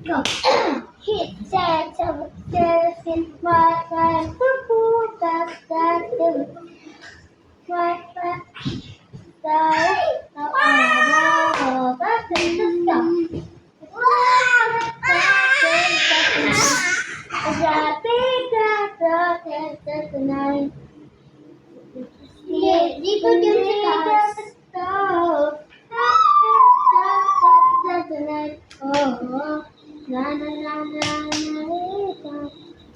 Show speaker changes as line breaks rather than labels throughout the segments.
Go. Hit, set, seven, five, four, that,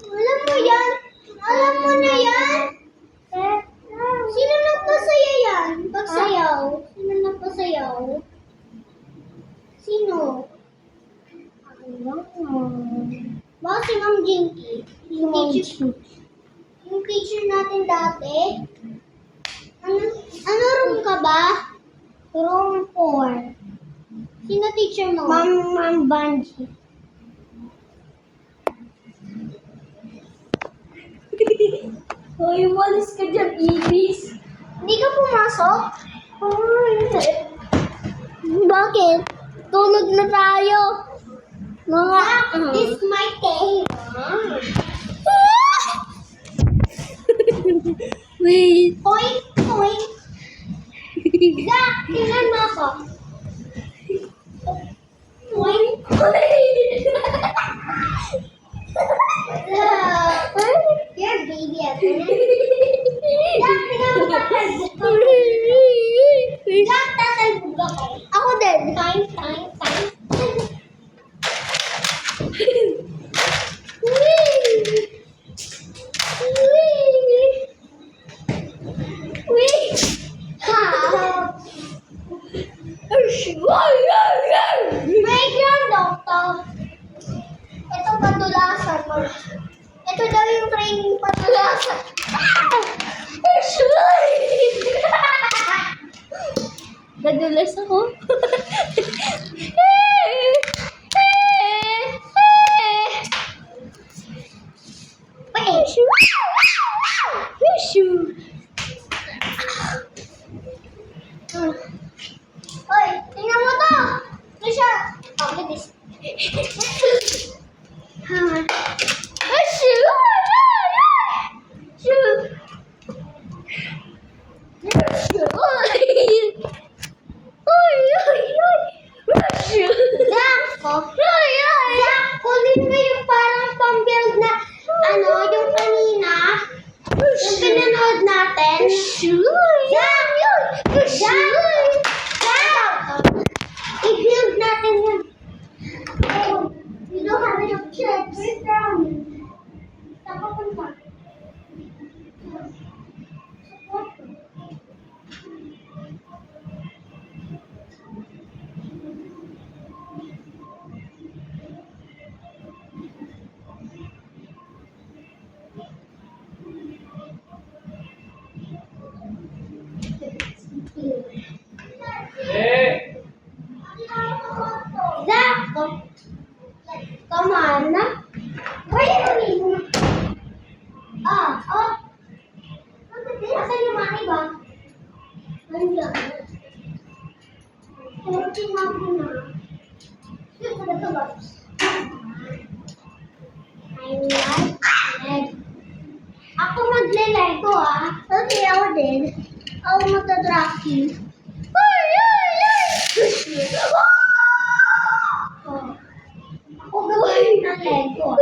Alam mo yan? Alam mo na yan? Sino nagpasaya yan? Pagsayaw? Sino nagpasayaw? Sino? Baka si Ma'am Jinky. Yung teacher natin dati. Ano room ka ba? Room 4. Sino teacher mo? Ma'am Banji.
Hoy, umalis ka dyan, Ibis.
Hindi ka pumasok? Hindi. Bakit? Tulog na tayo. Mga... This is my cave.
Wait.
Point, point. Zach, tingnan mo ako. Point, You're baby at the Zach, tingnan mo ako. Zach, tatalbog ako. Ako din. Time. Playground daw to. Ito patulasan mo. Ito daw yung training patulasan.
Nadulas ako.
Hoy, tingnan mo to. Trisha. Oh, bilis. Zach, kunin mo yung parang pang-build na, yung kanina, yung pinanood natin. Zach! I-build natin yun. You don't have enough chips. Where's brownie? Saan ka punta? Zach! Come on. Why are you leaving? Nasaan yung mami ba? Nandiyan. Pero tingnan mo na. Shoot mo na ito ba? I like it. Ako magle-lego Okay, ako din. Ako magta-tracking. Ako gawin ng Lego